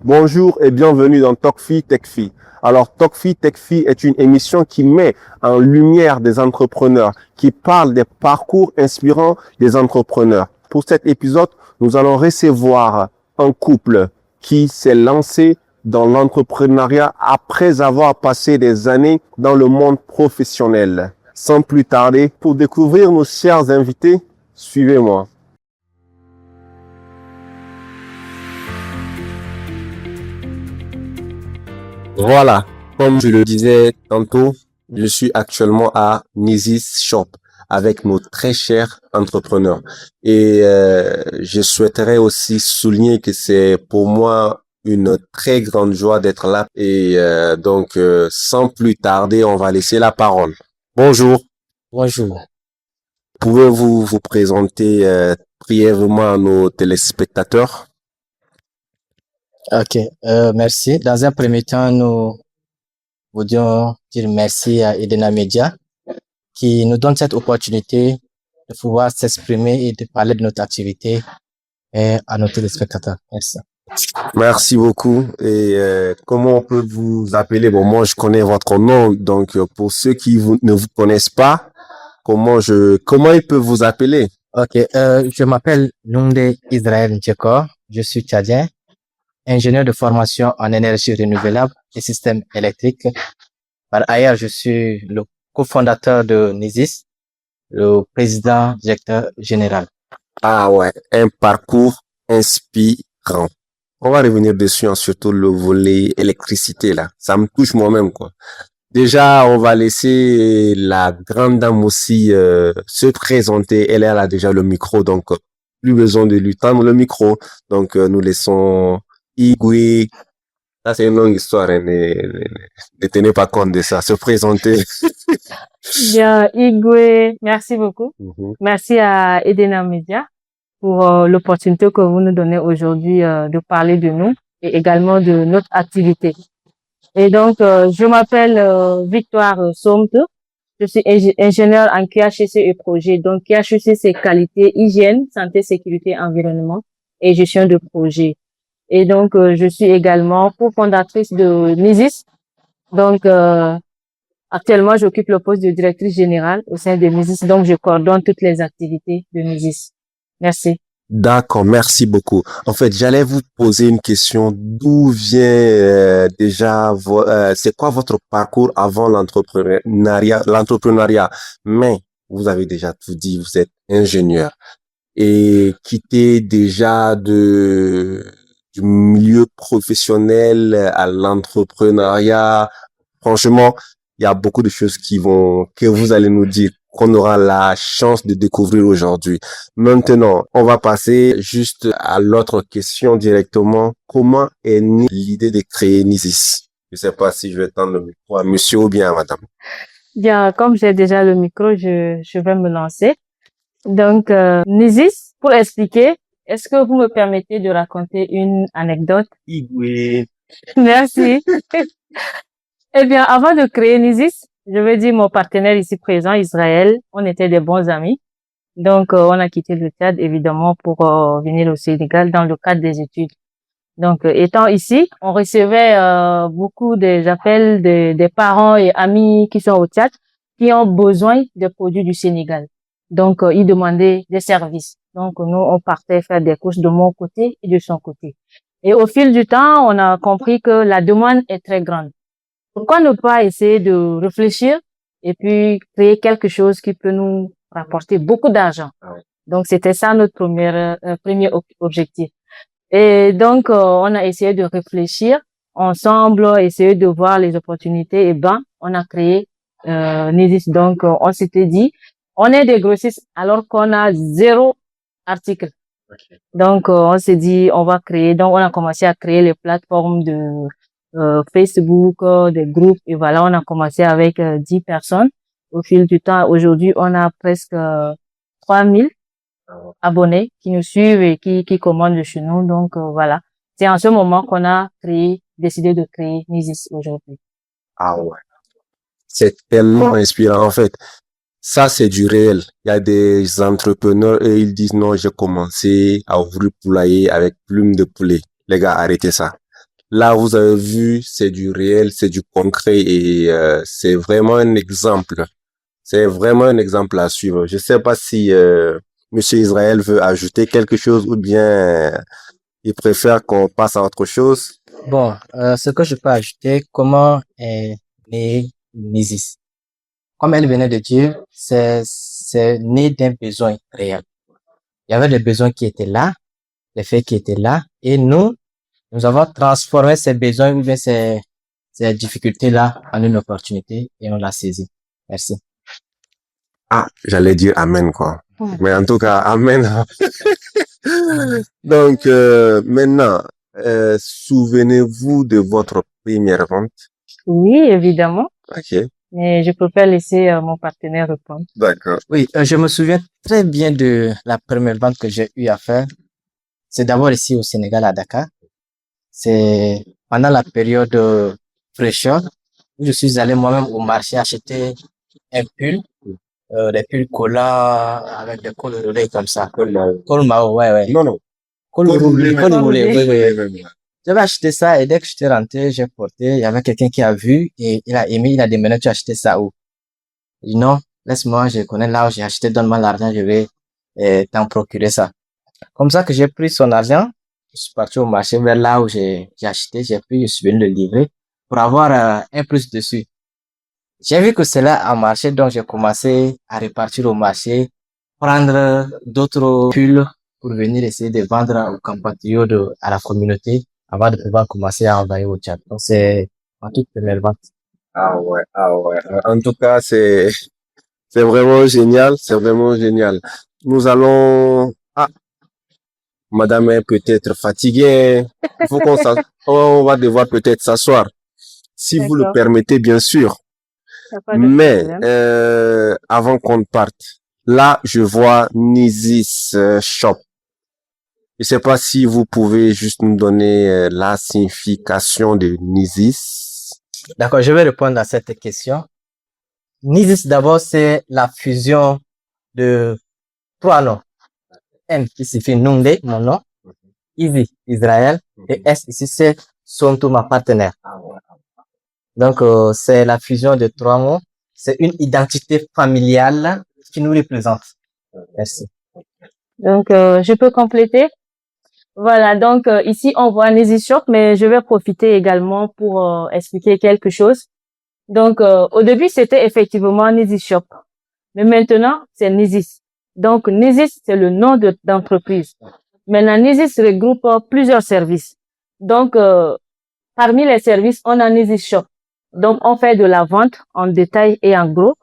Bonjour et bienvenue dans TalkFi TechFi. Alors TalkFi TechFi est une émission qui met en lumière des entrepreneurs, qui parle des parcours inspirants des entrepreneurs. Pour cet épisode, nous allons recevoir un couple qui s'est lancé dans l'entrepreneuriat après avoir passé des années dans le monde professionnel. Sans plus tarder, pour découvrir nos chers invités, suivez-moi. Voilà, comme je le disais tantôt, je suis actuellement à Nizis Shop avec nos très chers entrepreneurs. Et je souhaiterais aussi souligner que c'est pour moi une très grande joie d'être là. Et donc, sans plus tarder, on va laisser la parole. Bonjour, Bonjour. pouvez-vous vous présenter brièvement à nos téléspectateurs? Ok, merci. Dans un premier temps, nous voudrions dire merci à Edena Media qui nous donne cette opportunité de pouvoir s'exprimer et de parler de notre activité à nos téléspectateurs. Merci. Merci beaucoup. Et comment on peut vous appeler? Bon, moi, je connais votre nom. Donc, pour ceux qui ne vous connaissent pas, comment ils peuvent vous appeler? Ok, je m'appelle Nunde Israël Ndjeko. Je suis tchadien, ingénieur de formation en énergie renouvelable et système électrique. Par ailleurs, je suis le cofondateur de Nizis, le président directeur général. Ah ouais, un parcours inspirant. On va revenir dessus, hein, surtout le volet électricité, là. Ça me touche moi-même, quoi. Déjà, on va laisser la grande dame aussi se présenter. Elle a déjà le micro, donc plus besoin de lui tendre le micro. Donc, nous laissons Igwe. Ça, c'est une longue histoire. Hein, ne tenez pas compte de ça. Se présenter. Bien, Igwe, merci beaucoup. Merci à Edena Media pour l'opportunité que vous nous donnez aujourd'hui de parler de nous et également de notre activité. Et donc, je m'appelle Victoire Somte. Je suis ingénieure en QHC et projet. Donc, QHC, c'est qualité, hygiène, santé, sécurité, environnement et gestion de projet. Et donc, je suis également cofondatrice de Nizis. Donc, actuellement, j'occupe le poste de directrice générale au sein de Nizis. Donc, je coordonne toutes les activités de Nizis. Merci. D'accord, merci beaucoup. En fait, j'allais vous poser une question. D'où vient c'est quoi votre parcours avant l'entrepreneuriat? Mais vous avez déjà tout dit, vous êtes ingénieur et quitter déjà du milieu professionnel à l'entrepreneuriat. Franchement, il y a beaucoup de choses que vous allez nous dire, qu'on aura la chance de découvrir aujourd'hui. Maintenant, on va passer juste à l'autre question directement. Comment est née l'idée de créer Nizis? Je sais pas si je vais tendre le micro à monsieur ou bien à madame. Bien, comme j'ai déjà le micro, je vais me lancer. Donc, Nizis, pour expliquer, est-ce que vous me permettez de raconter une anecdote? Oui. Merci. Eh bien, avant de créer Nizis, je vais dire mon partenaire ici présent, Israël, on était des bons amis. Donc, on a quitté le Tchad, évidemment, pour venir au Sénégal dans le cadre des études. Donc, étant ici, on recevait beaucoup des appels des parents et amis qui sont au Tchad, qui ont besoin des produits du Sénégal. Donc, ils demandaient des services. Donc, nous, on partait faire des courses de mon côté et de son côté. Et au fil du temps, on a compris que la demande est très grande. Pourquoi ne pas essayer de réfléchir et puis créer quelque chose qui peut nous rapporter beaucoup d'argent? Donc, c'était ça notre premier objectif. Et donc, on a essayé de réfléchir ensemble, essayer de voir les opportunités. Et ben, on a créé Nizis. Donc, on s'était dit, on est des grossistes alors qu'on a 0 article. Okay. Donc, on s'est dit, on va créer. Donc, on a commencé à créer les plateformes de Facebook, des groupes. Et voilà, on a commencé avec 10 personnes. Au fil du temps, aujourd'hui, on a presque 3000 abonnés qui nous suivent et qui commandent chez nous. Donc, voilà. C'est en ce moment qu'on a décidé de créer Nizis aujourd'hui. Ah ouais. C'est tellement inspirant, en fait. Ça, c'est du réel. Il y a des entrepreneurs et ils disent non, j'ai commencé à ouvrir poulailler avec plume de poulet. Les gars, arrêtez ça. Là, vous avez vu, c'est du réel, c'est du concret et c'est vraiment un exemple. C'est vraiment un exemple à suivre. Je sais pas si Monsieur Israël veut ajouter quelque chose ou bien il préfère qu'on passe à autre chose. Bon, ce que je peux ajouter, comment est né Nisis? Comme elle venait de dire, c'est né d'un besoin réel. Il y avait des besoins qui étaient là, les faits qui étaient là, et nous avons transformé ces besoins ou bien ces difficultés-là en une opportunité et on l'a saisi. Merci. Ah, j'allais dire amen, quoi. Ouais. Mais en tout cas, amen. Donc, maintenant, souvenez-vous de votre première vente. Oui, évidemment. Ok, Mais je préfère laisser mon partenaire répondre. d'accord. Oui, je me souviens très bien de la première vente que j'ai eu à faire. C'est d'abord ici au Sénégal, à Dakar. C'est pendant la période fraîcheur où je suis allé moi-même au marché acheter un pull, des pulls collants avec des cols roulés comme ça. Col Mao, ouais. Non, non. Col roulé, Col roulé. oui. J'avais acheté ça et dès que j'étais rentré, j'ai porté. Il y avait quelqu'un qui a vu et il a aimé. Il a demandé, tu as acheté ça où? Il dit non, laisse-moi, je connais là où j'ai acheté, donne-moi l'argent, je vais t'en procurer ça. Comme ça que j'ai pris son argent, je suis parti au marché vers là où j'ai acheté, j'ai pris, je suis venu le livrer pour avoir un plus dessus. J'ai vu que cela a marché, donc j'ai commencé à repartir au marché, prendre d'autres pulls pour venir essayer de vendre aux compatriotes, à la communauté, avant de pouvoir commencer à envoyer au Tchad. Donc c'est en toute première vente. Ah ouais. En tout cas, c'est vraiment génial, c'est vraiment génial. Nous allons, Madame est peut-être fatiguée. Il faut on va devoir peut-être s'asseoir. Si vous le D'accord. permettez, bien sûr. Y a pas de Mais, problème. avant qu'on parte, là, je vois Nizis Shop. Je sais pas si vous pouvez juste nous donner la signification de Nizis. D'accord, je vais répondre à cette question. Nisis d'abord, c'est la fusion de trois noms. N qui signifie Nungde, mon nom. Izi, Israël. Et S ici, c'est Sonto, ma partenaire. Donc, c'est la fusion de trois mots. C'est une identité familiale qui nous représente. Merci. Donc, je peux compléter. Voilà, donc ici, on voit Nizi Shop, mais je vais profiter également pour expliquer quelque chose. Donc, au début, c'était effectivement Nizi Shop. Mais maintenant, c'est Nizis. Donc, Nizis, c'est le nom d'entreprise. Maintenant, Nizis regroupe plusieurs services. Donc, parmi les services, on a Nizis Shop. Donc, on fait de la vente en détail et en gros.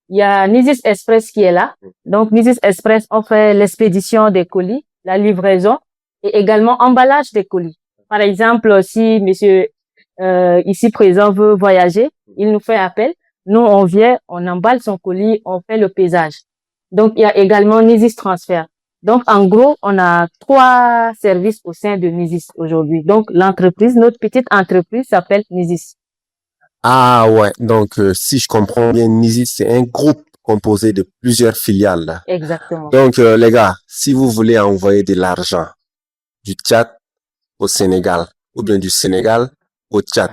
Il y a Nizis Express qui est là. Donc, Nizis Express, on fait l'expédition des colis, la livraison et également emballage des colis. Par exemple, si monsieur ici présent veut voyager, il nous fait appel. Nous, on vient, on emballe son colis, on fait le pesage. Donc, il y a également Nizis Transfert. Donc, en gros, on a 3 services au sein de Nizis aujourd'hui. Donc, l'entreprise, notre petite entreprise s'appelle Nizis. Ah ouais, donc si je comprends bien, Nizis, c'est un groupe composé de plusieurs filiales. Exactement. Donc les gars, si vous voulez envoyer de l'argent du Tchad au Sénégal ou bien du Sénégal au Tchad,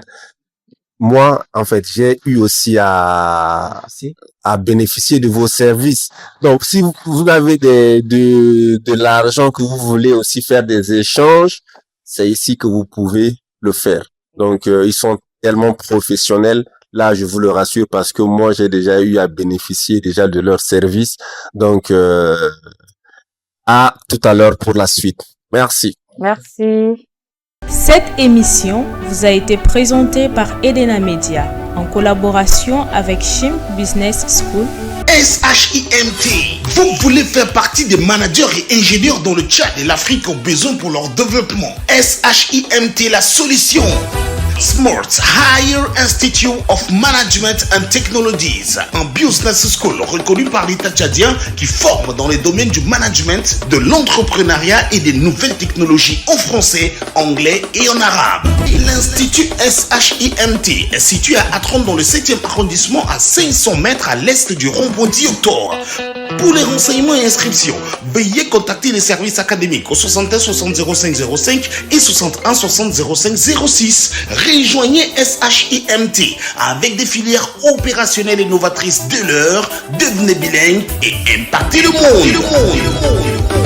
moi, en fait, j'ai eu aussi à bénéficier de vos services. Donc, si vous avez de l'argent que vous voulez aussi faire des échanges, c'est ici que vous pouvez le faire. Donc, ils sont tellement professionnels. Là, je vous le rassure parce que moi, j'ai déjà eu à bénéficier déjà de leurs services. Donc, à tout à l'heure pour la suite. Merci. Merci. Cette émission vous a été présentée par Edena Media en collaboration avec Shimp Business School. SHIMT, vous voulez faire partie des managers et ingénieurs dont le Tchad et l'Afrique ont besoin pour leur développement. SHIMT, la solution. Smart Higher Institute of Management and Technologies, un business school reconnu par l'État tchadien qui forme dans les domaines du management, de l'entrepreneuriat et des nouvelles technologies en français, anglais et en arabe. L'Institut SHIMT est situé à Atron dans le 7e arrondissement à 500 mètres à l'est du rond-point 10 octobre. Pour les renseignements et inscriptions, veuillez contacter les services académiques au 61 60 05 05 et 61 60 05 06. Rejoignez SHIMT avec des filières opérationnelles et novatrices de l'heure. Devenez bilingue et impactez le monde.